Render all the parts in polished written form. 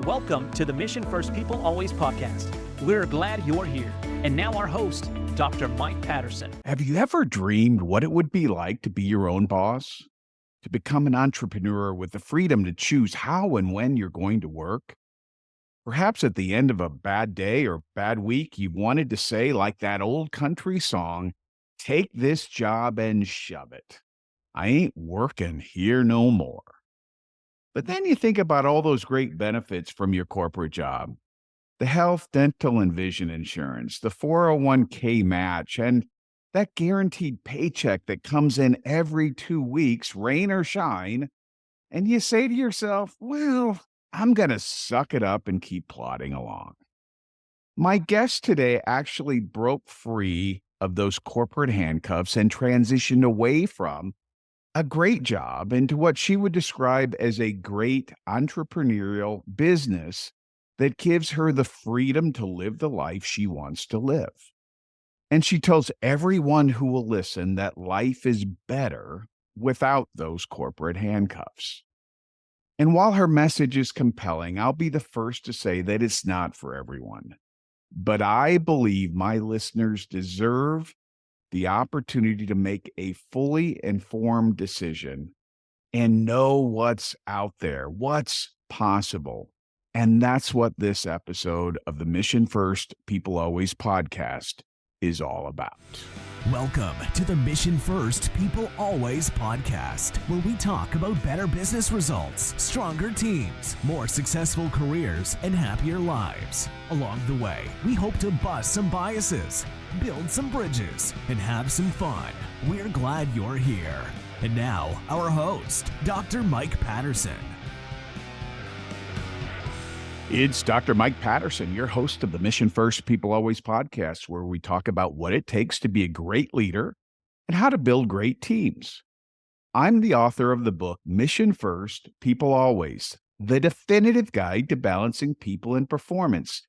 Welcome to the Mission First People Always podcast. We're glad you're here. And now our host, Dr. Mike Patterson. Have you ever dreamed what it would be like to be your own boss? To become an entrepreneur with the freedom to choose how and when you're going to work? Perhaps at the end of a bad day or bad week, you wanted to say, like that old country song, take this job and shove it. I ain't working here no more. But then you think about all those great benefits from your corporate job. The health, dental, and vision insurance, the 401k match, and that guaranteed paycheck that comes in every 2 weeks, rain or shine. And you say to yourself, well, I'm going to suck it up and keep plodding along. My guest today actually broke free of those corporate handcuffs and transitioned away from a great job into what she would describe as a great entrepreneurial business that gives her the freedom to live the life she wants to live. And she tells everyone who will listen that life is better without those corporate handcuffs. And while her message is compelling, I'll be the first to say that it's not for everyone. But I believe my listeners deserve the opportunity to make a fully informed decision and know what's out there, what's possible. And that's what this episode of the Mission First People Always podcast is all about. Welcome to the Mission First People Always podcast, where we talk about better business results, stronger teams, more successful careers, and happier lives. Along the way, we hope to bust some biases, build some bridges, and have some fun. We're glad you're here. And now, our host, Dr. Mike Patterson. It's Dr. Mike Patterson, your host of the Mission First People Always podcast, where we talk about what it takes to be a great leader and how to build great teams. I'm the author of the book, Mission First People Always, the definitive guide to balancing people and performance.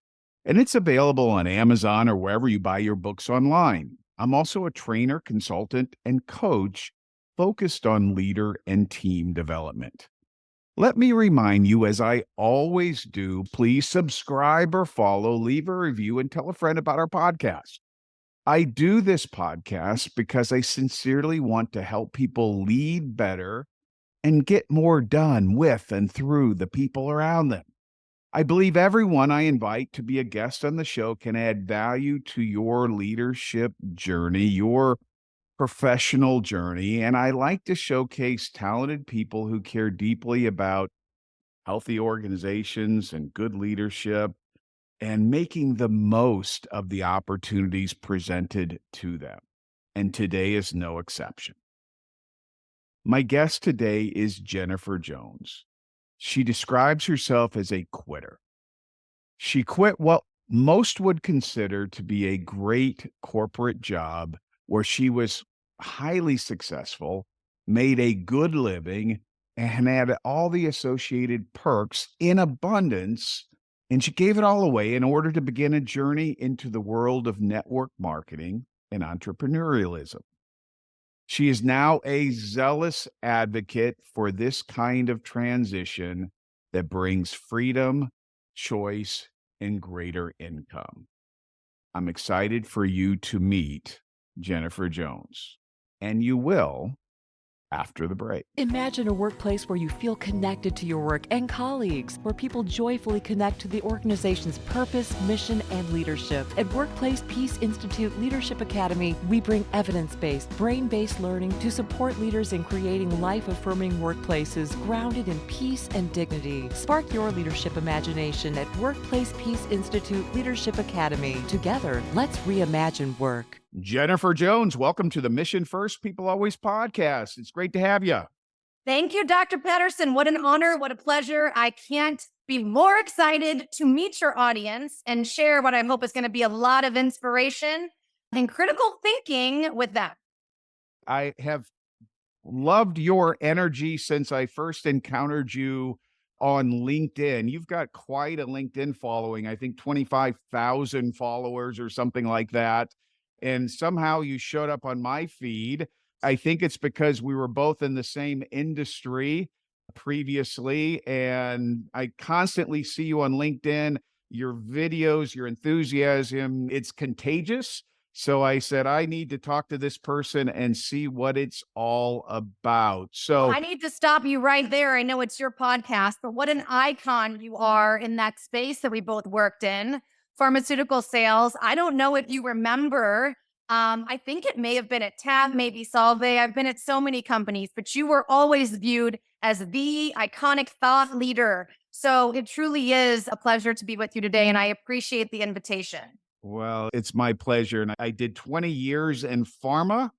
And it's available on Amazon or wherever you buy your books online. I'm also a trainer, consultant, and coach focused on leader and team development. Let me remind you, as I always do, please subscribe or follow, leave a review, and tell a friend about our podcast. I do this podcast because I sincerely want to help people lead better and get more done with and through the people around them. I believe everyone I invite to be a guest on the show can add value to your leadership journey, your professional journey, and I like to showcase talented people who care deeply about healthy organizations and good leadership and making the most of the opportunities presented to them. And today is no exception. My guest today is Jennifer Jones. She describes herself as a quitter. She quit what most would consider to be a great corporate job where she was highly successful, made a good living, and had all the associated perks in abundance, and she gave it all away in order to begin a journey into the world of network marketing and entrepreneurialism. She is now a zealous advocate for this kind of transition that brings freedom, choice, and greater income. I'm excited for you to meet Jennifer Jones, and you will after the break. Imagine a workplace where you feel connected to your work and colleagues, where people joyfully connect to the organization's purpose, mission, and leadership. At Workplace Peace Institute Leadership Academy, we bring evidence-based, brain-based learning to support leaders in creating life-affirming workplaces grounded in peace and dignity. Spark your leadership imagination at Workplace Peace Institute Leadership Academy. Together, let's reimagine work. Jennifer Jones, welcome to the Mission First People Always podcast. It's great to have you. Thank you, Dr. Patterson. What an honor. What a pleasure. I can't be more excited to meet your audience and share what I hope is going to be a lot of inspiration and critical thinking with them. I have loved your energy since I first encountered you on LinkedIn. You've got quite a LinkedIn following, I think 25,000 followers or something like that. And somehow you showed up on my feed. I think it's because we were both in the same industry. previously, and I constantly see you on LinkedIn, your videos, your enthusiasm, it's contagious. So I said, I need to talk to this person and see what it's all about. Well, So I need to stop you right there. I know it's your podcast, but what an icon you are in that space that we both worked in, pharmaceutical sales. I don't know if you remember. I think it may have been at Tab, maybe Solve. I've been at so many companies, but you were always viewed as the iconic thought leader. So it truly is a pleasure to be with you today, and I appreciate the invitation. well, it's my pleasure. And I did 20 years in pharma.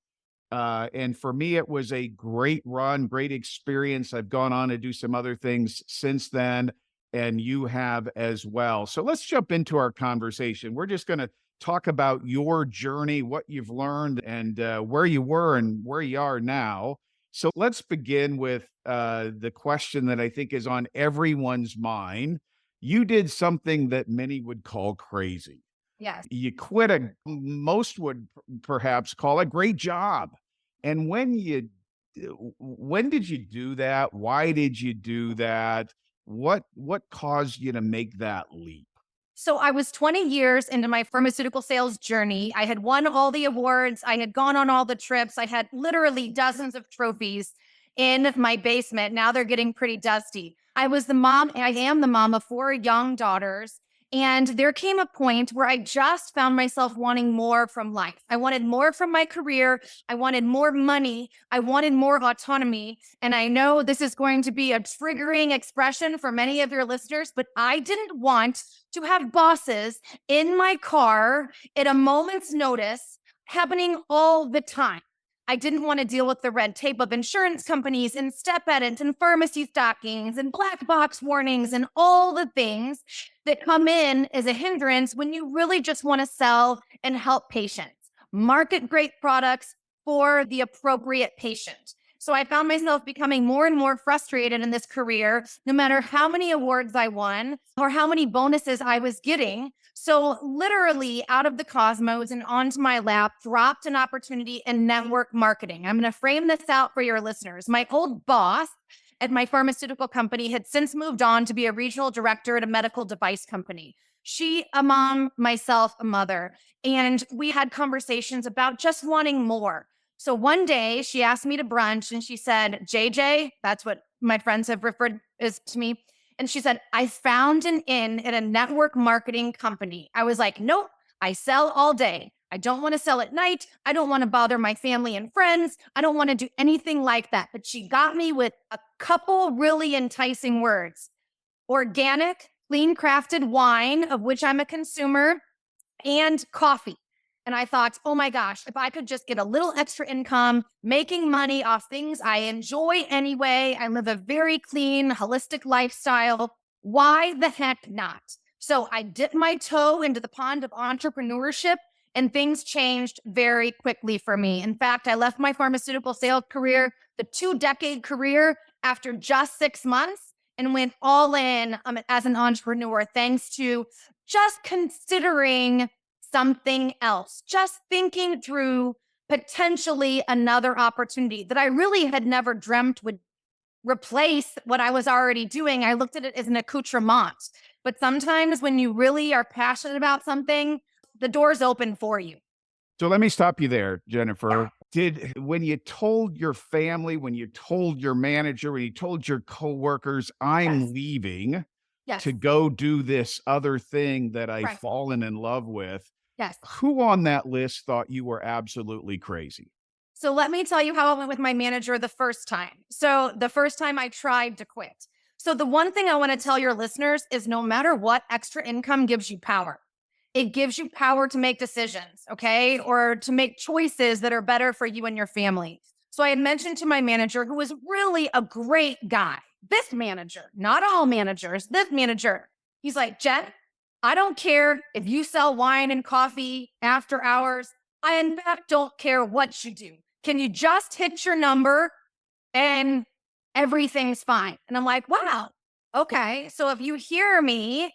And for me, it was a great run, great experience. I've gone on to do some other things since then, and you have as well. So let's jump into our conversation. We're just going to talk about your journey, what you've learned, and where you were and where you are now. So let's begin with the question that I think is on everyone's mind. You did something that many would call crazy. Yes. You quit most would perhaps call a great job. And when did you do that? Why did you do that? What caused you to make that leap? So I was 20 years into my pharmaceutical sales journey. I had won all the awards. I had gone on all the trips. I had literally dozens of trophies in my basement. Now they're getting pretty dusty. I was the mom, I am the mom of 4 young daughters. And there came a point where I just found myself wanting more from life. I wanted more from my career. I wanted more money. I wanted more autonomy. And I know this is going to be a triggering expression for many of your listeners, but I didn't want to have bosses in my car at a moment's notice happening all the time. I didn't want to deal with the red tape of insurance companies and step edits and pharmacy stockings and black box warnings and all the things that come in as a hindrance when you really just want to sell and help patients. Market great products for the appropriate patient. So I found myself becoming more and more frustrated in this career, no matter how many awards I won or how many bonuses I was getting. So literally out of the cosmos and onto my lap dropped an opportunity in network marketing. I'm going to frame this out for your listeners. My old boss at my pharmaceutical company had since moved on to be a regional director at a medical device company. She, a mom, myself, a mother. And we had conversations about just wanting more. So one day she asked me to brunch and she said, JJ, that's what my friends have referred as to me. And she said, I found an in at a network marketing company. I was like, nope, I sell all day. I don't want to sell at night. I don't want to bother my family and friends. I don't want to do anything like that. But she got me with a couple really enticing words: organic, clean crafted wine, of which I'm a consumer, and coffee. And I thought, oh my gosh, if I could just get a little extra income, making money off things I enjoy anyway. I live a very clean, holistic lifestyle. Why the heck not? So I dipped my toe into the pond of entrepreneurship, and things changed very quickly for me. In fact, I left my pharmaceutical sales career, the 2-decade career, after just 6 months and went all in as an entrepreneur, thanks to just considering something else, just thinking through potentially another opportunity that I really had never dreamt would replace what I was already doing. I looked at it as an accoutrement. But sometimes when you really are passionate about something, the door's open for you. So let me stop you there, Jennifer. When you told your family, when you told your manager, when you told your coworkers, I'm Yes. leaving Yes. to go do this other thing that I've Right. fallen in love with, Yes. who on that list thought you were absolutely crazy? So let me tell you how it went with my manager the first time. So the first time I tried to quit. So the one thing I want to tell your listeners is no matter what, extra income gives you power. It gives you power to make decisions, okay? Or to make choices that are better for you and your family. So I had mentioned to my manager, who was really a great guy, this manager, not all managers, this manager. He's like, Jen, I don't care if you sell wine and coffee after hours. I, in fact, don't care what you do. Can you just hit your number and everything's fine? And I'm like, wow, okay. So if you hear me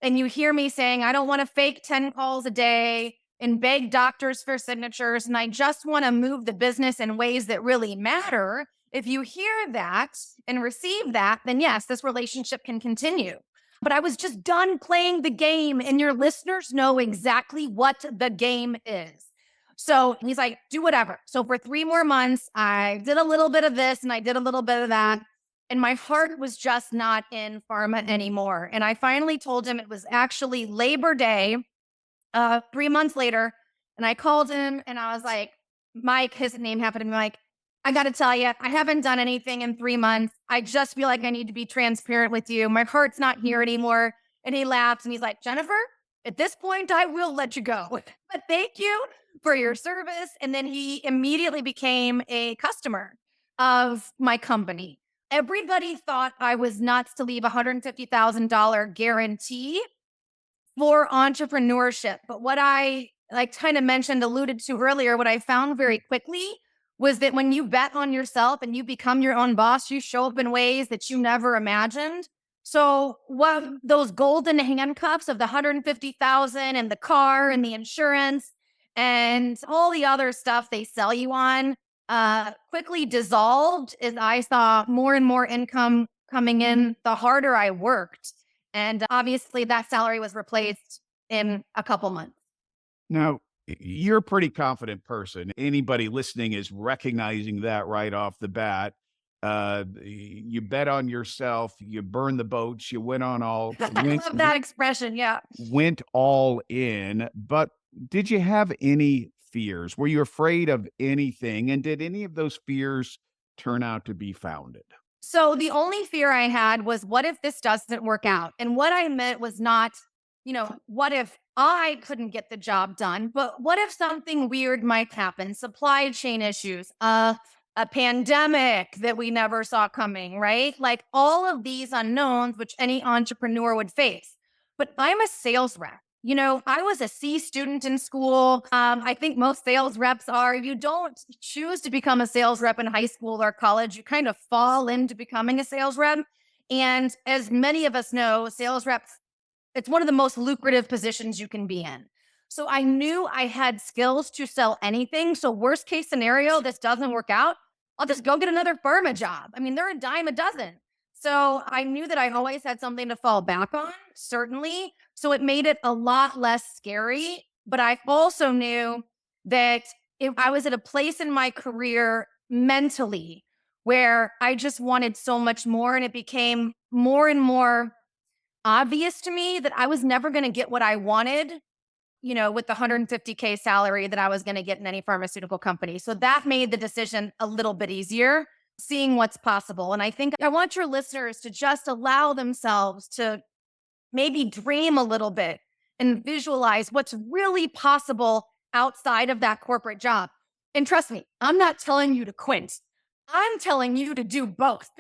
and you hear me saying, I don't want to fake 10 calls a day and beg doctors for signatures, and I just want to move the business in ways that really matter, If you hear that and receive that, then yes, this relationship can continue. But I was just done playing the game, and your listeners know exactly what the game is. So he's like, do whatever. So for 3 more months, I did a little bit of this and I did a little bit of that. And my heart was just not in pharma anymore. And I finally told him it was actually Labor Day, 3 months later. And I called him and I was like, Mike, his name happened to be Mike. I got to tell you, I haven't done anything in 3 months. I just feel like I need to be transparent with you. My heart's not here anymore. And he laughs and he's like, Jennifer, at this point, I will let you go. But thank you for your service. And then he immediately became a customer of my company. Everybody thought I was nuts to leave $150,000 guarantee for entrepreneurship. But what I kind of alluded to earlier, what I found very quickly was that when you bet on yourself and you become your own boss, you show up in ways that you never imagined. So what those golden handcuffs of the 150,000 and the car and the insurance and all the other stuff they sell you on quickly dissolved as I saw more and more income coming in the harder I worked. And obviously that salary was replaced in a couple months. Now, you're a pretty confident person. Anybody listening is recognizing that right off the bat. You bet on yourself, you burn the boats, you went on all I love that expression. Yeah. went all in. But did you have any fears? Were you afraid of anything? And did any of those fears turn out to be founded? So the only fear I had was, what if this doesn't work out? And what I meant was not, what if I couldn't get the job done, but what if something weird might happen? Supply chain issues, a pandemic that we never saw coming, right? Like all of these unknowns, which any entrepreneur would face. But I'm a sales rep. I was a C student in school. I think most sales reps are. You don't choose to become a sales rep in high school or college. You kind of fall into becoming a sales rep. And as many of us know, sales reps, it's one of the most lucrative positions you can be in. So I knew I had skills to sell anything. So worst case scenario, this doesn't work out, I'll just go get another Pharma job. I mean, they're a dime a dozen. So I knew that I always had something to fall back on, certainly. So it made it a lot less scary. But I also knew that if I was at a place in my career mentally where I just wanted so much more, and it became more and more obvious to me that I was never going to get what I wanted, with the 150K salary that I was going to get in any pharmaceutical company. So that made the decision a little bit easier, seeing what's possible. And I think I want your listeners to just allow themselves to maybe dream a little bit and visualize what's really possible outside of that corporate job. And trust me, I'm not telling you to quit. I'm telling you to do both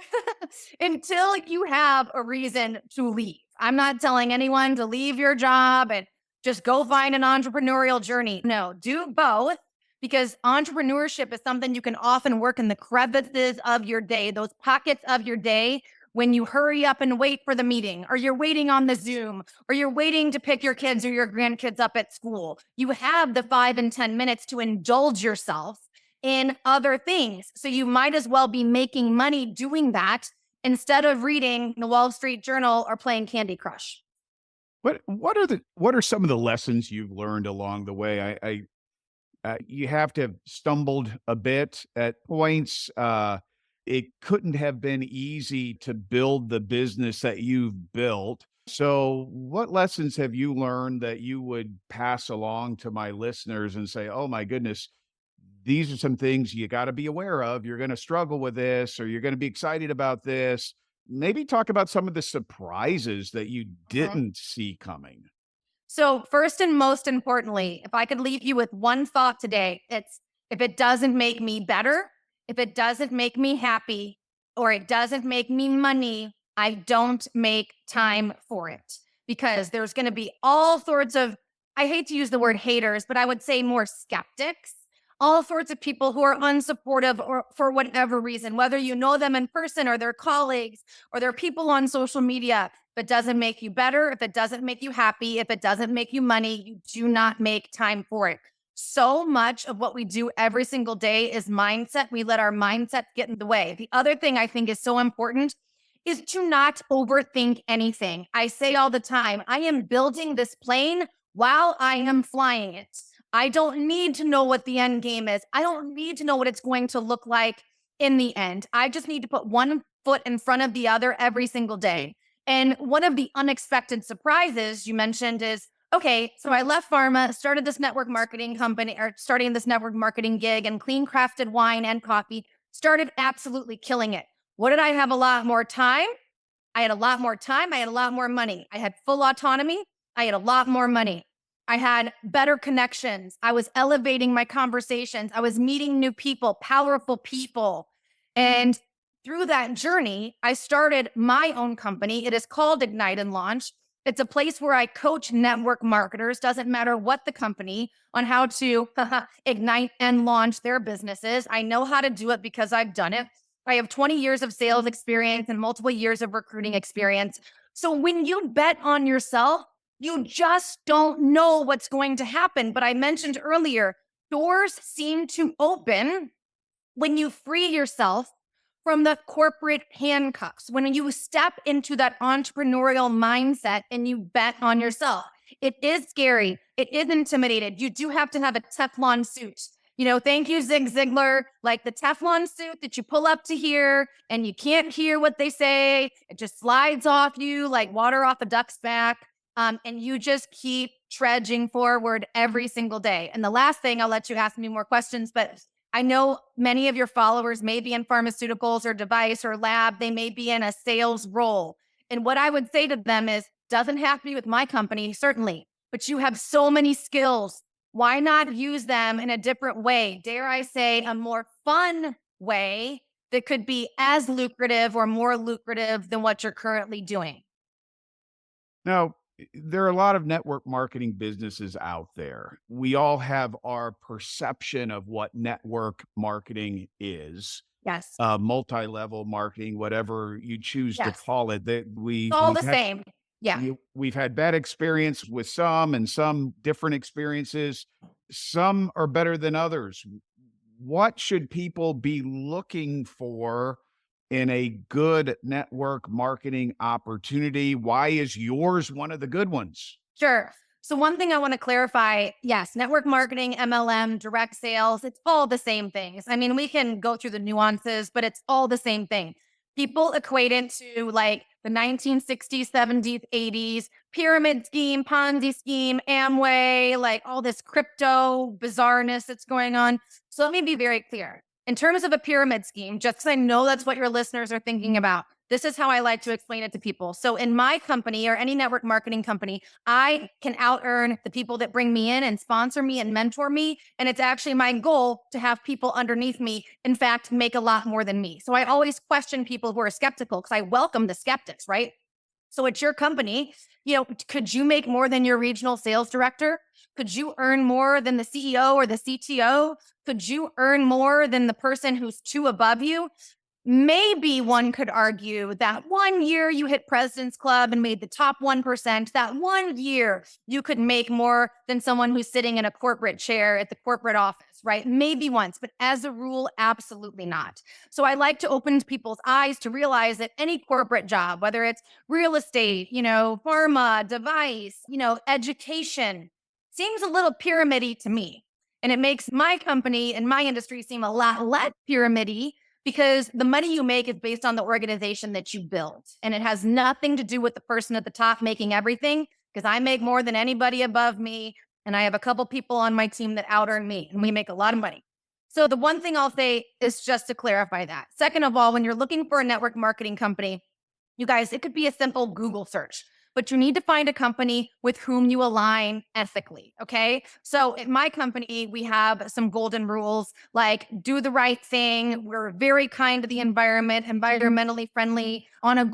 until you have a reason to leave. I'm not telling anyone to leave your job and just go find an entrepreneurial journey. No, do both, because entrepreneurship is something you can often work in the crevices of your day, those pockets of your day when you hurry up and wait for the meeting, or you're waiting on the Zoom, or you're waiting to pick your kids or your grandkids up at school. You have the 5 and 10 minutes to indulge yourself in other things. So you might as well be making money doing that instead of reading the Wall Street Journal or playing Candy Crush. What are some of the lessons you've learned along the way? You have to have stumbled a bit at points. It couldn't have been easy to build the business that you've built. So what lessons have you learned that you would pass along to my listeners and say, oh my goodness, these are some things you got to be aware of. You're going to struggle with this, or you're going to be excited about this. Maybe talk about some of the surprises that you didn't see coming. So first and most importantly, if I could leave you with one thought today, it's if it doesn't make me better, if it doesn't make me happy, or it doesn't make me money, I don't make time for it. Because there's going to be all sorts of, I hate to use the word haters, but I would say more skeptics, all sorts of people who are unsupportive or for whatever reason, whether you know them in person or their colleagues or their people on social media. If it doesn't make you better, if it doesn't make you happy, if it doesn't make you money, you do not make time for it. so much of what we do every single day is mindset. We let our mindset get in the way. The other thing I think is so important is to not overthink anything. I say all the time, I am building this plane while I am flying it. I don't need to know what the end game is. I don't need to know what it's going to look like in the end. I just need to put one foot in front of the other every single day. And one of the unexpected surprises you mentioned is, okay, so I left Pharma, started this network marketing company, or starting this network marketing gig, and clean crafted wine and coffee, started absolutely killing it. What did I have? A lot more time. I had a lot more time. I had a lot more money. I had full autonomy. I had a lot more money. I had better connections. I was elevating my conversations. I was meeting new people, powerful people. And through that journey, I started my own company. It is called Ignite and Launch. It's a place where I coach network marketers, doesn't matter what the company, on how to ignite and launch their businesses. I know how to do it because I've done it. I have 20 years of sales experience and multiple years of recruiting experience. So when you bet on yourself, you just don't know what's going to happen. But I mentioned earlier, doors seem to open when you free yourself from the corporate handcuffs, when you step into that entrepreneurial mindset and you bet on yourself. It is scary. It is intimidated. You do have to have a Teflon suit. Thank you, Zig Ziglar, like the Teflon suit that you pull up to here and you can't hear what they say. It just slides off you like water off a duck's back. And you just keep trudging forward every single day. And the last thing, I'll let you ask me more questions, but I know many of your followers may be in pharmaceuticals or device or lab. They may be in a sales role. And what I would say to them is, doesn't have to be with my company, certainly, but you have so many skills. Why not use them in a different way? Dare I say, a more fun way that could be as lucrative or more lucrative than what you're currently doing? Now, there are a lot of network marketing businesses out there. We all have our perception of what network marketing is, Yes. multi-level marketing, whatever you choose to Yes. call it. That It's all the same. Yeah. we've had bad experience with some and some different experiences. Some are better than others. What should people be looking for in a good network marketing opportunity? Why is yours one of the good ones? Sure. So one thing I want to clarify, yes, network marketing, MLM, direct sales, it's all the same things. I mean, we can go through the nuances, but it's all the same thing. People equate it to like the 1960s, 70s, 80s, pyramid scheme, Ponzi scheme, Amway, like all this crypto bizarreness that's going on. So let me be very clear. In terms of a pyramid scheme, just because I know that's what your listeners are thinking about, this is how I like to explain it to people. So in my company or any network marketing company, I can out earn the people that bring me in and sponsor me and mentor me. And it's actually my goal to have people underneath me, in fact, make a lot more than me. So I always question people who are skeptical because I welcome the skeptics, right? So at your company, could you make more than your regional sales director? Could you earn more than the CEO or the CTO? Could you earn more than the person who's two above you? Maybe one could argue that 1 year you hit President's Club and made the top 1%, that 1 year you could make more than someone who's sitting in a corporate chair at the corporate office, right? Maybe once, but as a rule, absolutely not. So I like to open people's eyes to realize that any corporate job, whether it's real estate, pharma, device, education, seems a little pyramid-y to me. And it makes my company and my industry seem a lot less pyramid-y, because the money you make is based on the organization that you build. And it has nothing to do with the person at the top making everything, because I make more than anybody above me. And I have a couple people on my team that out earn me, and we make a lot of money. So the one thing I'll say is just to clarify that. Second of all, when you're looking for a network marketing company, you guys, it could be a simple Google search, but you need to find a company with whom you align ethically. Okay. So at my company, we have some golden rules, like do the right thing. We're very kind to the environment, environmentally friendly, we have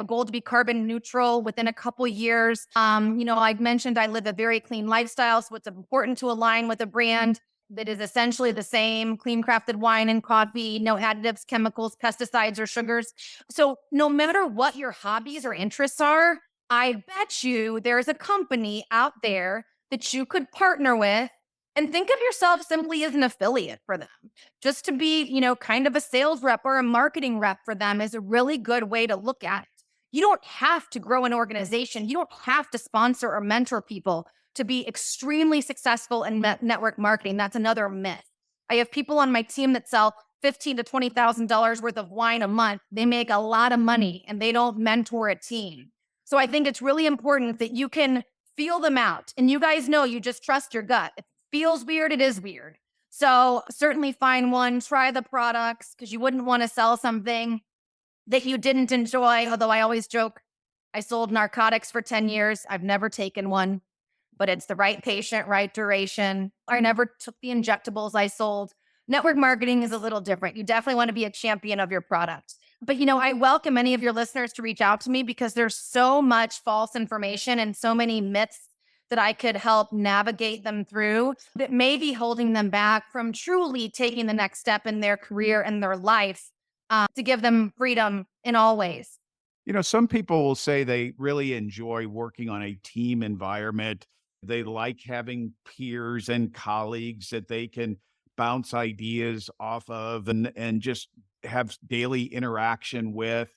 a goal to be carbon neutral within a couple years. I mentioned I live a very clean lifestyle. So it's important to align with a brand that is essentially the same, clean crafted wine and coffee, no additives, chemicals, pesticides, or sugars. So no matter what your hobbies or interests are, I bet you there's a company out there that you could partner with And think of yourself simply as an affiliate for them. Just to be, kind of a sales rep or a marketing rep for them is a really good way to look at it. You don't have to grow an organization. You don't have to sponsor or mentor people to be extremely successful in network marketing. That's another myth. I have people on my team that sell $15,000 to $20,000 worth of wine a month. They make a lot of money and they don't mentor a team. So I think it's really important that you can feel them out. And you guys know you just trust your gut. If it feels weird, it is weird. So certainly find one, try the products, because you wouldn't want to sell something that you didn't enjoy. Although I always joke, I sold narcotics for 10 years. I've never taken one, but it's the right patient, right duration. I never took the injectables I sold. Network marketing is a little different. You definitely want to be a champion of your product. But, I welcome any of your listeners to reach out to me because there's so much false information and so many myths that I could help navigate them through that may be holding them back from truly taking the next step in their career and their life, to give them freedom in all ways. Some people will say they really enjoy working on a team environment. They like having peers and colleagues that they can bounce ideas off of and just have daily interaction with.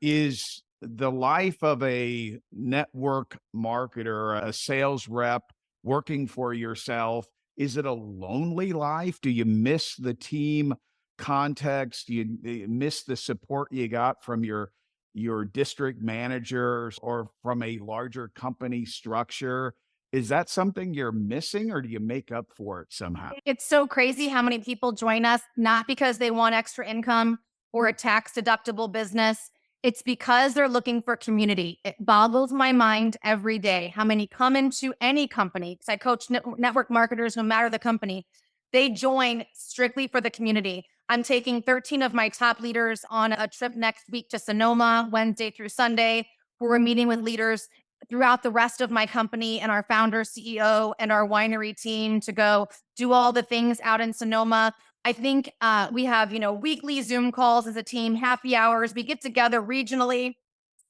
Is the life of a network marketer, a sales rep, working for yourself, is it a lonely life? Do you miss the team context? Do you miss the support you got from your district managers or from a larger company structure? Is that something you're missing, or do you make up for it somehow? It's so crazy how many people join us, not because they want extra income or a tax deductible business. It's because they're looking for community. It boggles my mind every day how many come into any company, because I coach network marketers, no matter the company. They join strictly for the community. I'm taking 13 of my top leaders on a trip next week to Sonoma, Wednesday through Sunday, where we're meeting with leaders throughout the rest of my company and our founder, CEO, and our winery team to go do all the things out in Sonoma. I think we have, weekly Zoom calls as a team, happy hours. We get together regionally,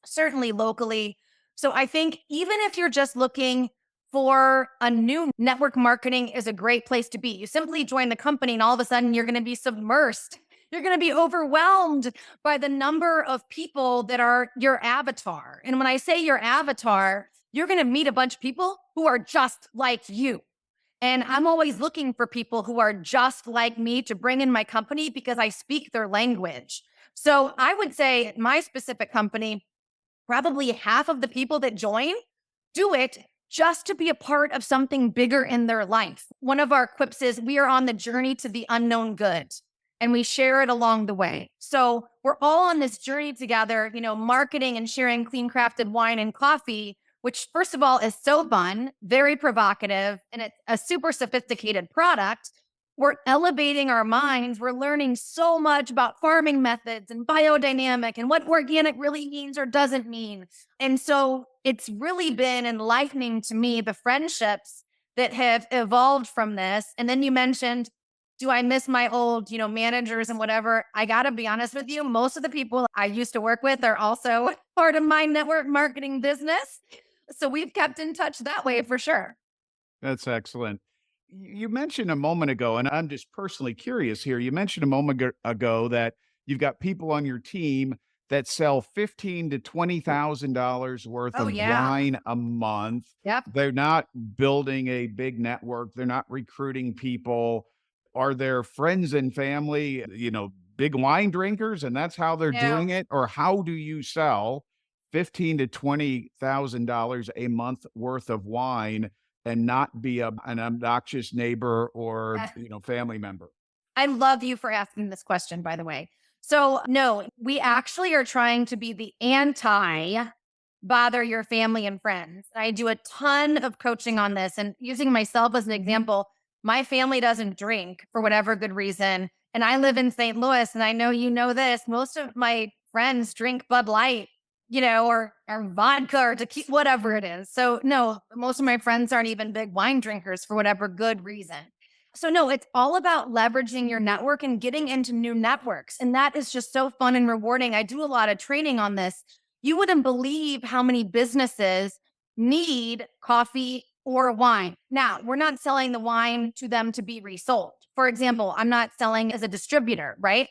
certainly locally. So I think even if you're just looking for a new network, marketing is a great place to be. You simply join the company and all of a sudden you're going to be submersed. You're going to be overwhelmed by the number of people that are your avatar. And when I say your avatar, you're going to meet a bunch of people who are just like you. And I'm always looking for people who are just like me to bring in my company because I speak their language. So I would say at my specific company, probably half of the people that join do it just to be a part of something bigger in their life. One of our quips is, we are on the journey to the unknown good, and we share it along the way. So we're all on this journey together, marketing and sharing clean crafted wine and coffee, which first of all is so fun, very provocative, and it's a super sophisticated product. We're elevating our minds. We're learning so much about farming methods and biodynamic and what organic really means or doesn't mean. And so it's really been enlightening to me, the friendships that have evolved from this. And then you mentioned, do I miss my old, managers and whatever? I got to be honest with you. Most of the people I used to work with are also part of my network marketing business. So we've kept in touch that way for sure. That's excellent. You mentioned a moment ago, and I'm just personally curious here. You mentioned a moment ago that you've got people on your team that sell $15,000 to $20,000 worth Oh, of yeah. wine a month. Yep. They're not building a big network. They're not recruiting people. Are their friends and family, big wine drinkers, and that's how they're Yeah. doing it? Or how do you sell $15,000 to $20,000 a month worth of wine and not be an obnoxious neighbor or, family member? I love you for asking this question, by the way. So, no, we actually are trying to be the anti bother your family and friends. I do a ton of coaching on this, and using myself as an example, my family doesn't drink for whatever good reason. And I live in St. Louis, and I know you know this. Most of my friends drink Bud Light, or vodka or tequila, whatever it is. So, no, most of my friends aren't even big wine drinkers for whatever good reason. So no, it's all about leveraging your network and getting into new networks. And that is just so fun and rewarding. I do a lot of training on this. You wouldn't believe how many businesses need coffee or wine. Now, we're not selling the wine to them to be resold. For example, I'm not selling as a distributor, right?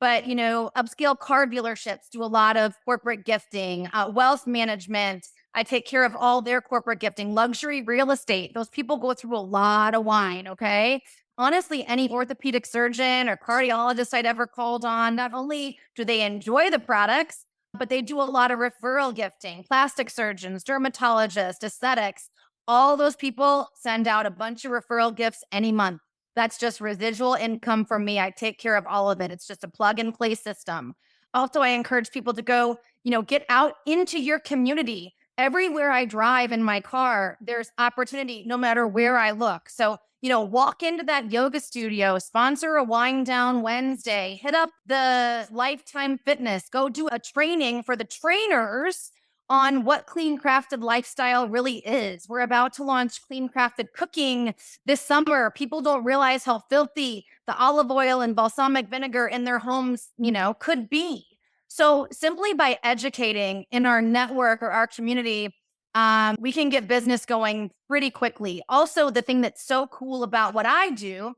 But, upscale car dealerships do a lot of corporate gifting, wealth management. I take care of all their corporate gifting, luxury real estate. Those people go through a lot of wine, okay? Honestly, any orthopedic surgeon or cardiologist I'd ever called on, not only do they enjoy the products, but they do a lot of referral gifting, plastic surgeons, dermatologists, aesthetics. All those people send out a bunch of referral gifts any month. That's just residual income for me. I take care of all of it. It's just a plug and play system. Also, I encourage people to go, get out into your community. Everywhere I drive in my car, there's opportunity no matter where I look. So, walk into that yoga studio, sponsor a wind down Wednesday, hit up the Lifetime Fitness, go do a training for the trainers on what clean crafted lifestyle really is. We're about to launch clean crafted cooking this summer. People don't realize how filthy the olive oil and balsamic vinegar in their homes, could be. So simply by educating in our network or our community, we can get business going pretty quickly. Also, the thing that's so cool about what I do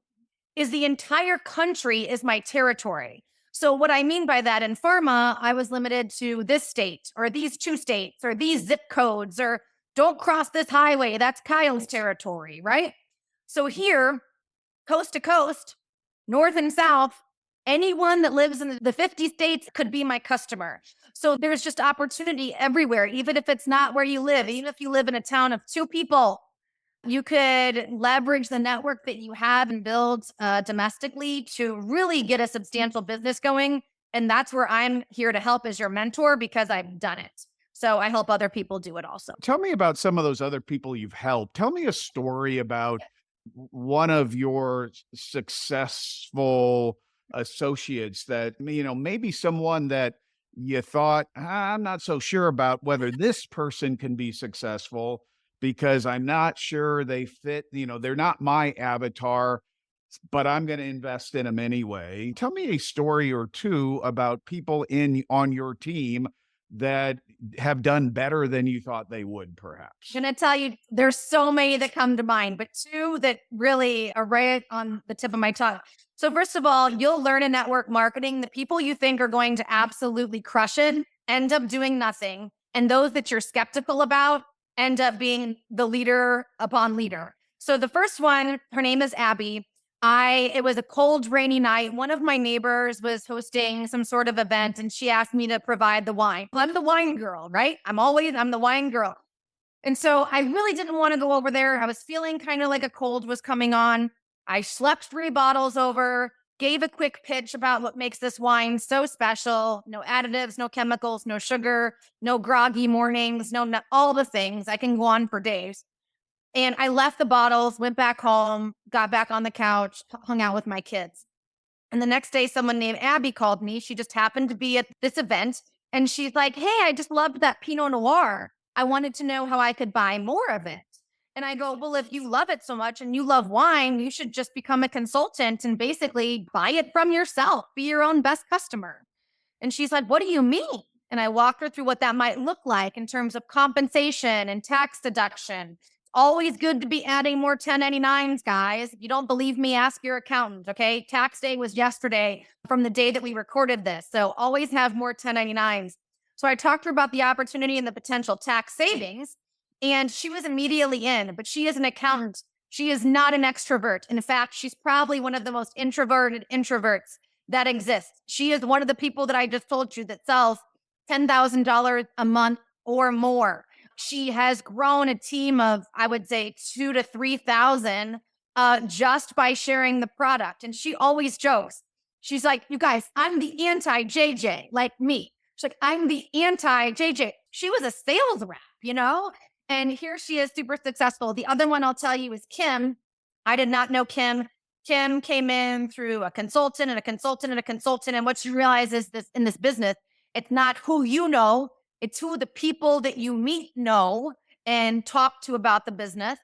is the entire country is my territory. So what I mean by that, in pharma, I was limited to this state or these 2 states or these zip codes or don't cross this highway. That's Kyle's territory, right? So here, coast to coast, north and south, anyone that lives in the 50 states could be my customer. So there's just opportunity everywhere, even if it's not where you live, even if you live in a town of 2 people. You could leverage the network that you have and build domestically to really get a substantial business going. And that's where I'm here to help as your mentor because I've done it. So I help other people do it also. Tell me about some of those other people you've helped. Tell me a story about one of your successful associates that, maybe someone that you thought, I'm not so sure about whether this person can be successful because I'm not sure they fit, they're not my avatar, but I'm going to invest in them anyway. Tell me a story or two about people on your team that have done better than you thought they would, perhaps. I'm going to tell you, there's so many that come to mind, but 2 that really are right on the tip of my tongue. So first of all, you'll learn in network marketing, the people you think are going to absolutely crush it end up doing nothing. And those that you're skeptical about end up being the leader upon leader. So the first one, her name is Abby. It was a cold, rainy night. One of my neighbors was hosting some sort of event and she asked me to provide the wine. Well, I'm the wine girl, right? I'm the wine girl. And so I really didn't want to go over there. I was feeling kind of like a cold was coming on. I slept 3 bottles over, gave a quick pitch about what makes this wine so special. No additives, no chemicals, no sugar, no groggy mornings, no all the things. I can go on for days. And I left the bottles, went back home, got back on the couch, hung out with my kids. And the next day, someone named Abby called me. She just happened to be at this event. And she's like, hey, I just loved that Pinot Noir. I wanted to know how I could buy more of it. And I go, well, if you love it so much and you love wine, you should just become a consultant and basically buy it from yourself, be your own best customer. And she's like, what do you mean? And I walked her through what that might look like in terms of compensation and tax deduction. Always good to be adding more 1099s, guys. If you don't believe me, ask your accountant, okay? Tax day was yesterday from the day that we recorded this. So always have more 1099s. So I talked to her about the opportunity and the potential tax savings, and she was immediately in, but she is an accountant. She is not an extrovert. In fact, she's probably one of the most introverted introverts that exists. She is one of the people that I just told you that sells $10,000 a month or more. She has grown a team of, I would say, 2,000 to 3,000 just by sharing the product. And she always jokes. She's like, you guys, I'm the anti-JJ, like me. She's like, I'm the anti-JJ. She was a sales rep, and here she is, super successful. The other one I'll tell you is Kim. I did not know Kim. Kim came in through a consultant and a consultant and a consultant. And what she realizes is in this business, it's not who you know, it's who the people that you meet know and talk to about the business.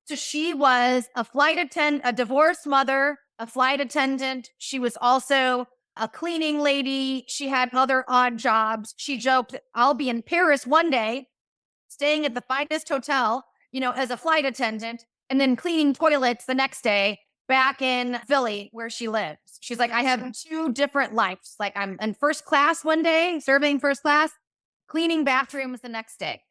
So she was a divorced mother, a flight attendant. She was also a cleaning lady. She had other odd jobs. She joked, I'll be in Paris one day, staying at the finest hotel, as a flight attendant and then cleaning toilets the next day back in Philly where she lives. She's like, I have two different lives. Like I'm in first class one day, serving first class, cleaning bathrooms the next day.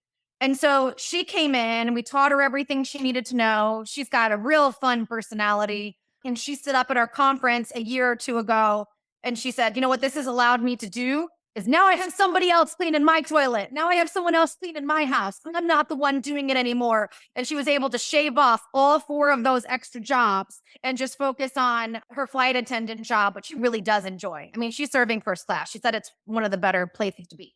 And so she came in and we taught her everything she needed to know. She's got a real fun personality. And she stood up at our conference a year or two ago and she said, you know what this has allowed me to do is now I have somebody else cleaning my toilet. Now I have someone else cleaning my house. I'm not the one doing it anymore. And she was able to shave off all 4 of those extra jobs and just focus on her flight attendant job, which she really does enjoy. I mean, she's serving first class. She said it's one of the better places to be.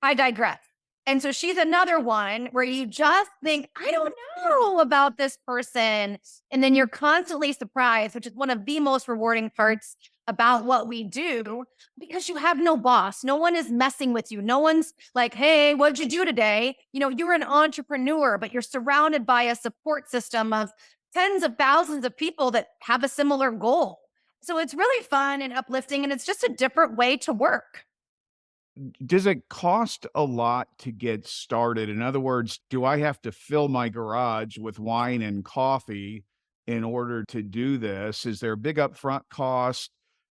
I digress. And so she's another one where you just think, I don't know about this person. And then you're constantly surprised, which is one of the most rewarding parts about what we do, because you have no boss. No one is messing with you. No one's like, hey, what'd you do today? You're an entrepreneur, but you're surrounded by a support system of tens of thousands of people that have a similar goal. So it's really fun and uplifting, and it's just a different way to work. Does it cost a lot to get started? In other words, do I have to fill my garage with wine and coffee in order to do this? Is there a big upfront cost,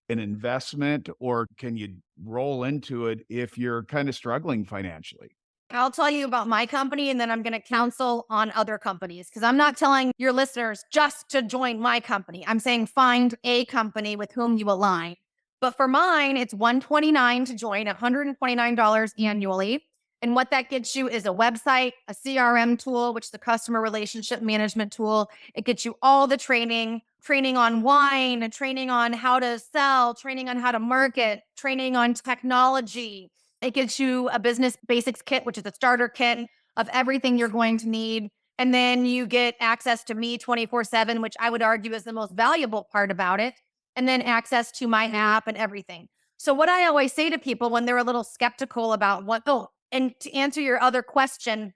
an investment, or can you roll into it if you're kind of struggling financially? I'll tell you about my company and then I'm going to counsel on other companies because I'm not telling your listeners just to join my company. I'm saying find a company with whom you align. But for mine, it's $129 to join, $129 annually. And what that gets you is a website, a CRM tool, which is the customer relationship management tool. It gets you all the training on wine, training on how to sell, training on how to market, training on technology. It gets you a business basics kit, which is a starter kit of everything you're going to need. And then you get access to me 24/7, which I would argue is the most valuable part about it. And then access to my app and everything. So what I always say to people when they're a little skeptical about and to answer your other question,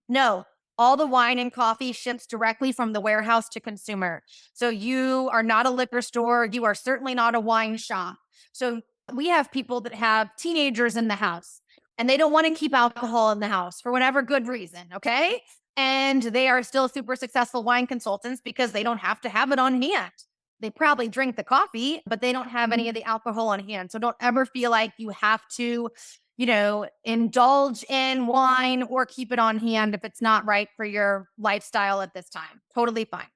no, all the wine and coffee ships directly from the warehouse to consumer. So you are not a liquor store. You are certainly not a wine shop. So we have people that have teenagers in the house and they don't want to keep alcohol in the house for whatever good reason. Okay. And they are still super successful wine consultants because they don't have to have it on hand. They probably drink the coffee, but they don't have any of the alcohol on hand. So don't ever feel like you have to, indulge in wine or keep it on hand if it's not right for your lifestyle at this time. Totally fine.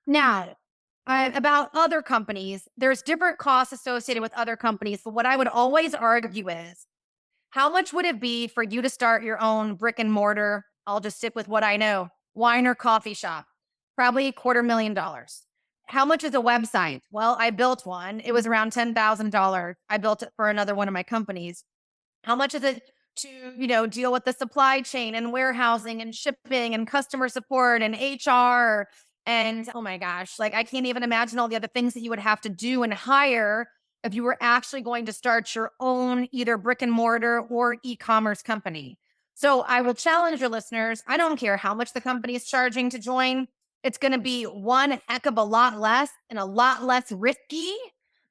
Now, about other companies, there's different costs associated with other companies. But what I would always argue is, how much would it be for you to start your own brick and mortar? I'll just stick with what I know. Wine or coffee shop. Probably $250,000. How much is a website? Well, I built one. It was around $10,000. I built it for another one of my companies. How much is it to, deal with the supply chain and warehousing and shipping and customer support and HR? And oh my gosh, like I can't even imagine all the other things that you would have to do and hire if you were actually going to start your own either brick and mortar or e-commerce company. So I will challenge your listeners. I don't care how much the company is charging to join. It's going to be one heck of a lot less and a lot less risky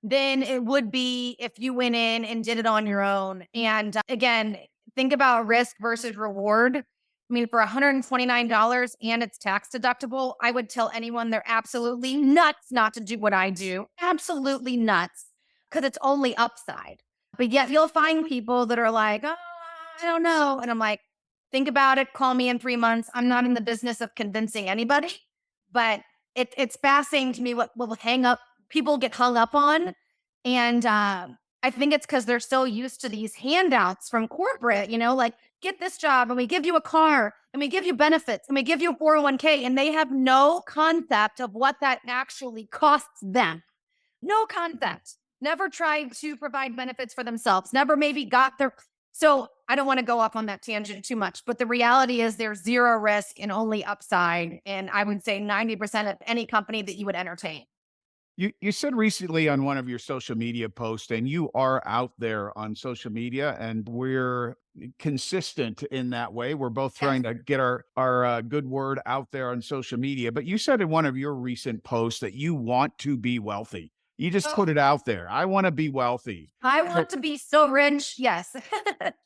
than it would be if you went in and did it on your own. And again, think about risk versus reward. I mean, for $129 and it's tax deductible, I would tell anyone they're absolutely nuts not to do what I do. Absolutely nuts, because it's only upside. But yet you'll find people that are like, oh, I don't know. And I'm like, think about it. Call me in 3 months. I'm not in the business of convincing anybody. But it's fascinating to me what people get hung up on. And I think it's because they're so used to these handouts from corporate, like get this job and we give you a car and we give you benefits and we give you a 401k. And they have no concept of what that actually costs them. No concept. Never tried to provide benefits for themselves. Never maybe got their... So I don't want to go off on that tangent too much, but the reality is there's zero risk and only upside. And I would say 90% of any company that you would entertain. You said recently on one of your social media posts, and you are out there on social media, and we're consistent in that way. We're both trying to get our good word out there on social media. But you said in one of your recent posts that you want to be wealthy. You just put it out there. I want to be wealthy. I want to be so rich. Yes.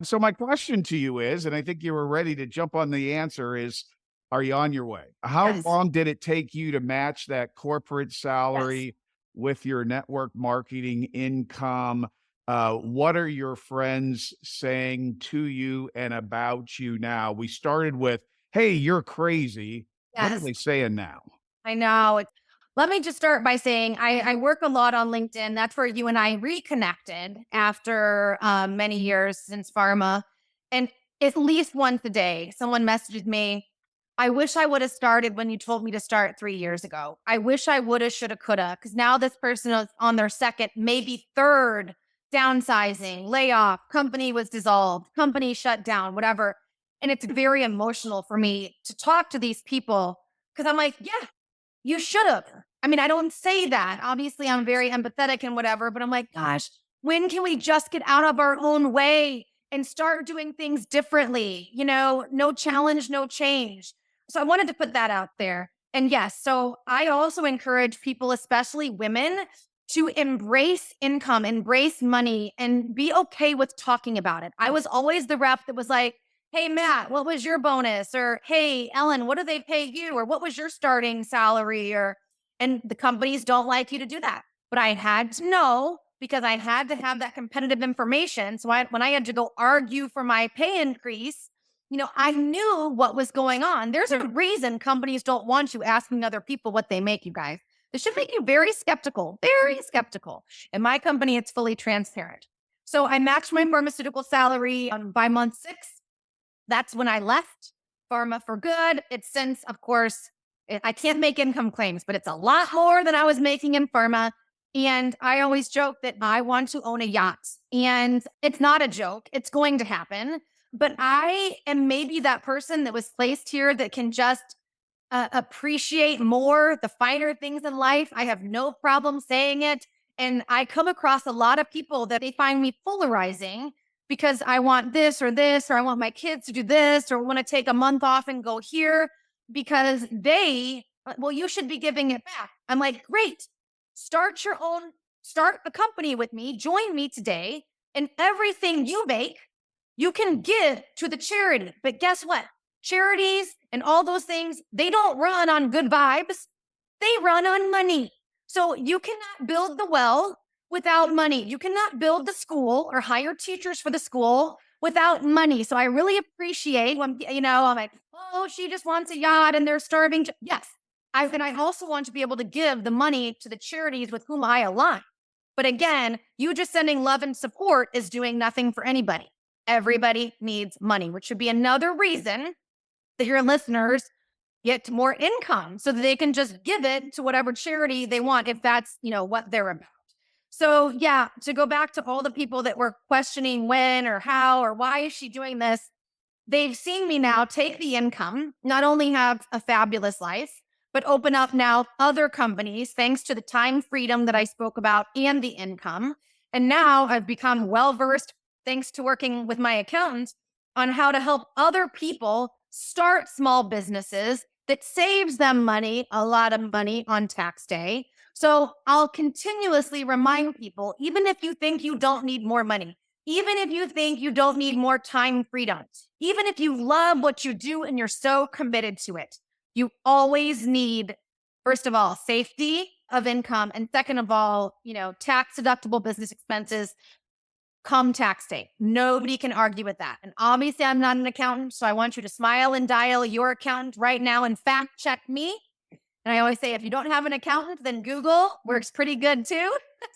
So my question to you is, and I think you were ready to jump on the answer, is are you on your way? How Yes. long did it take you to match that corporate Yes. salary with your network marketing income? What are your friends saying to you and about you now? We started with, hey, you're crazy. What are Yes. they saying now? I know. Let me just start by saying I work a lot on LinkedIn. That's where you and I reconnected after many years since Pharma. And at least once a day, someone messages me, I wish I would have started when you told me to start 3 years ago. I wish I would have, should have, could have. Because now this person is on their second, maybe third downsizing, layoff, company was dissolved, company shut down, whatever. And it's very emotional for me to talk to these people because I'm like, yeah, you should have. I mean, I don't say that. Obviously, I'm very empathetic and whatever, but I'm like, gosh, when can we just get out of our own way and start doing things differently? No challenge, no change. So I wanted to put that out there. And yes, so I also encourage people, especially women, to embrace income, embrace money, and be okay with talking about it. I was always the rep that was like, hey, Matt, what was your bonus? Or, hey, Ellen, what do they pay you? Or what was your starting salary? And the companies don't like you to do that. But I had to know because I had to have that competitive information. So when I had to go argue for my pay increase, I knew what was going on. There's a reason companies don't want you asking other people what they make, you guys. This should make you very skeptical, very skeptical. In my company, it's fully transparent. So I matched my pharmaceutical salary by month 6. That's when I left Pharma for good. It's since, of course, I can't make income claims, but it's a lot more than I was making in Pharma. And I always joke that I want to own a yacht. And it's not a joke, it's going to happen. But I am maybe that person that was placed here that can just appreciate more the finer things in life. I have no problem saying it. And I come across a lot of people that they find me polarizing because I want this, or I want my kids to do this, or want to take a month off and go here because well, you should be giving it back. I'm like, great, start a company with me, join me today, and everything you make, you can give to the charity. But guess what? Charities and all those things, they don't run on good vibes. They run on money. So you cannot build the well without money. You cannot build the school or hire teachers for the school without money. So I really appreciate when, I'm like, oh, she just wants a yacht and they're starving. Yes. And I also want to be able to give the money to the charities with whom I align. But again, you just sending love and support is doing nothing for anybody. Everybody needs money, which should be another reason that your listeners get more income so that they can just give it to whatever charity they want if that's, what they're about. So yeah, to go back to all the people that were questioning when or how or why is she doing this, they've seen me now take the income, not only have a fabulous life, but open up now other companies thanks to the time freedom that I spoke about and the income. And now I've become well-versed, thanks to working with my accountant, on how to help other people start small businesses that saves them money, a lot of money on tax day. So I'll continuously remind people, even if you think you don't need more money, even if you think you don't need more time freedom, even if you love what you do and you're so committed to it, you always need, first of all, safety of income. And second of all, tax deductible business expenses come tax day. Nobody can argue with that. And obviously I'm not an accountant, so I want you to smile and dial your accountant right now and fact check me. And I always say, if you don't have an accountant, then Google works pretty good too.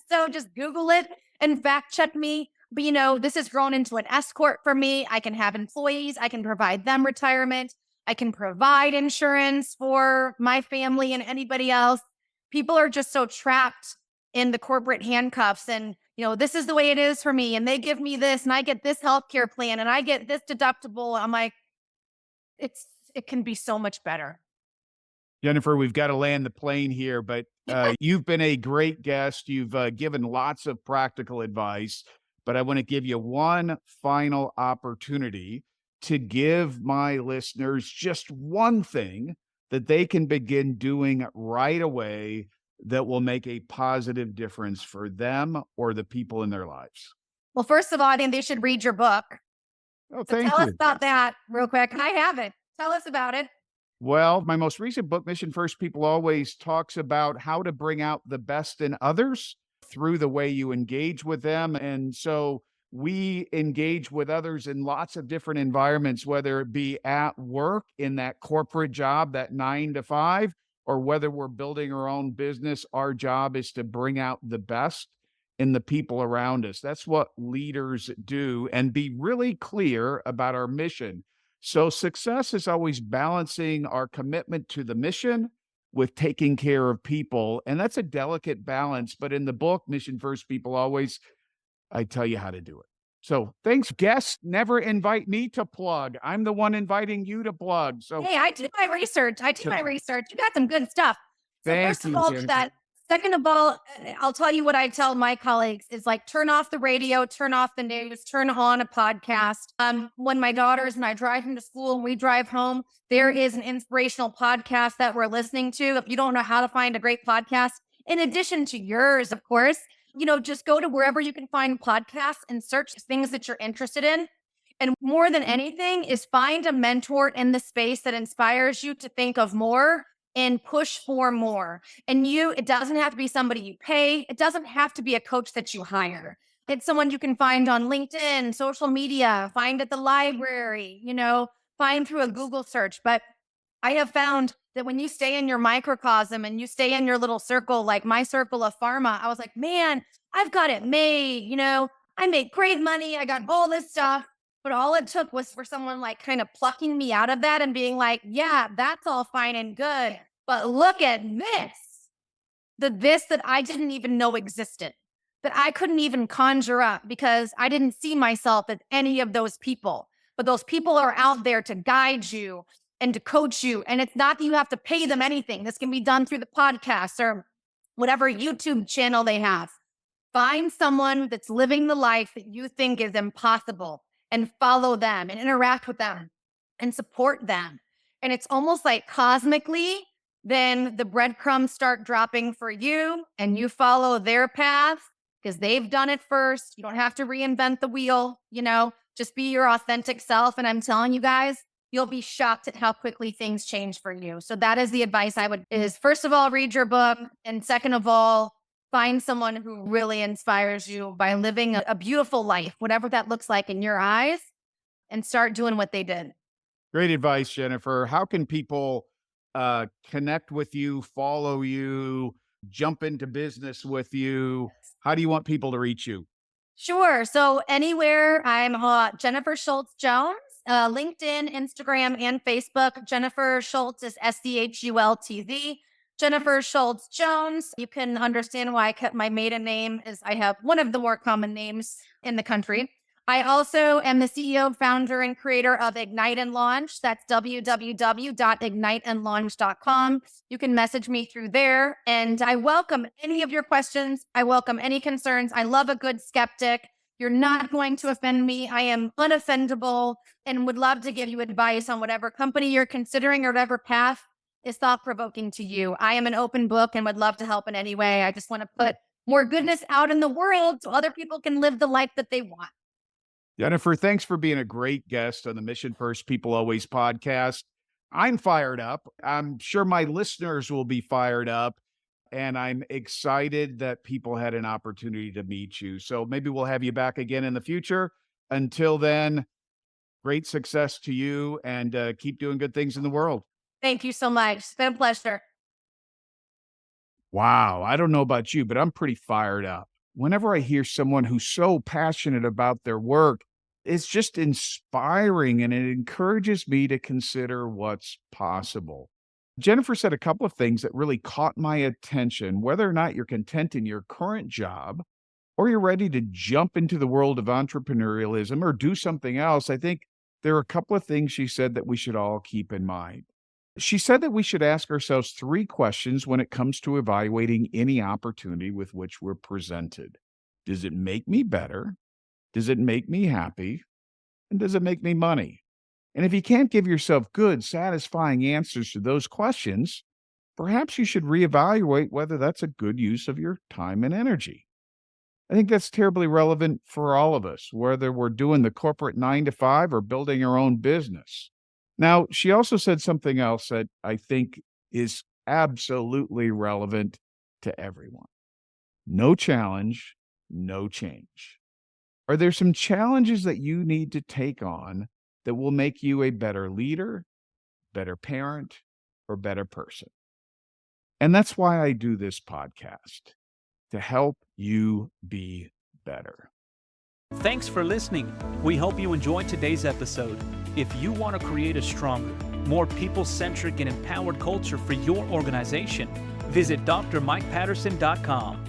So just Google it and fact check me. But this has grown into an S corp for me. I can have employees. I can provide them retirement. I can provide insurance for my family and anybody else. People are just so trapped in the corporate handcuffs and, this is the way it is for me. And they give me this and I get this healthcare plan and I get this deductible. I'm like, it can be so much better. Jennifer, we've got to land the plane here, but you've been a great guest. You've given lots of practical advice, but I want to give you one final opportunity to give my listeners just one thing that they can begin doing right away that will make a positive difference for them or the people in their lives. Well, first of all, I think they should read your book. Oh, So thank tell us you. about that real quick. I have it. Tell us about it. Well, my most recent book, Mission First People Always, talks about how to bring out the best in others through the way you engage with them. And so we engage with others in lots of different environments, whether it be at work in that corporate job, that 9 to 5, or whether we're building our own business. Our job is to bring out the best in the people around us. That's what leaders do, and be really clear about our mission. So success is always balancing our commitment to the mission with taking care of people. And that's a delicate balance. But in the book, Mission First People Always, I tell you how to do it. So thanks, guests. Never invite me to plug. I'm the one inviting you to plug. So Hey, I did my research. You got some good stuff. So thank first of you, all, Jennifer. that. Second of all, I'll tell you what I tell my colleagues is like, turn off the radio, turn off the news, turn on a podcast. When my daughters and I drive them to school and we drive home, there is an inspirational podcast that we're listening to. If you don't know how to find a great podcast, in addition to yours, of course, just go to wherever you can find podcasts and search things that you're interested in. And more than anything is find a mentor in the space that inspires you to think of more and push for more. And it doesn't have to be somebody you pay. It doesn't have to be a coach that you hire. It's someone you can find on LinkedIn, social media, find at the library, find through a Google search. But I have found that when you stay in your microcosm and you stay in your little circle, like my circle of pharma, I was like, man, I've got it made. I make great money. I got all this stuff. But all it took was for someone like kind of plucking me out of that and being like, yeah, that's all fine and good. But look at this that I didn't even know existed, that I couldn't even conjure up because I didn't see myself as any of those people. But those people are out there to guide you and to coach you. And it's not that you have to pay them anything. This can be done through the podcast or whatever YouTube channel they have. Find someone that's living the life that you think is impossible and follow them and interact with them and support them. And it's almost like cosmically, then the breadcrumbs start dropping for you and you follow their path because they've done it first. You don't have to reinvent the wheel, just be your authentic self. And I'm telling you guys, you'll be shocked at how quickly things change for you. So that is the advice is first of all, read your book. And second of all, find someone who really inspires you by living a beautiful life, whatever that looks like in your eyes, and start doing what they did. Great advice, Jennifer. How can people connect with you, follow you, jump into business with you? How do you want people to reach you? Sure. So anywhere, I'm Jennifer Schultz Jones, LinkedIn, Instagram, and Facebook. Jennifer Schultz is SCHULTZ. Jennifer Schultz Jones. You can understand why I kept my maiden name, as I have one of the more common names in the country. I also am the CEO, founder, and creator of Ignite and Launch. That's www.igniteandlaunch.com. You can message me through there, and I welcome any of your questions. I welcome any concerns. I love a good skeptic. You're not going to offend me. I am unoffendable and would love to give you advice on whatever company you're considering or whatever path is thought-provoking to you. I am an open book and would love to help in any way. I just want to put more goodness out in the world so other people can live the life that they want. Jennifer, thanks for being a great guest on the Mission First People Always podcast. I'm fired up. I'm sure my listeners will be fired up. And I'm excited that people had an opportunity to meet you. So maybe we'll have you back again in the future. Until then, great success to you and keep doing good things in the world. Thank you so much. It's been a pleasure. Wow. I don't know about you, but I'm pretty fired up. Whenever I hear someone who's so passionate about their work, it's just inspiring and it encourages me to consider what's possible. Jennifer said a couple of things that really caught my attention, whether or not you're content in your current job or you're ready to jump into the world of entrepreneurialism or do something else. I think there are a couple of things she said that we should all keep in mind. She said that we should ask ourselves 3 questions when it comes to evaluating any opportunity with which we're presented. Does it make me better? Does it make me happy? And does it make me money? And if you can't give yourself good, satisfying answers to those questions, perhaps you should reevaluate whether that's a good use of your time and energy. I think that's terribly relevant for all of us, whether we're doing the corporate 9 to 5 or building our own business. Now, she also said something else that I think is absolutely relevant to everyone. No challenge, no change. Are there some challenges that you need to take on that will make you a better leader, better parent, or better person? And that's why I do this podcast, to help you be better. Thanks for listening. We hope you enjoyed today's episode. If you want to create a stronger, more people-centric and empowered culture for your organization, visit drmikepatterson.com.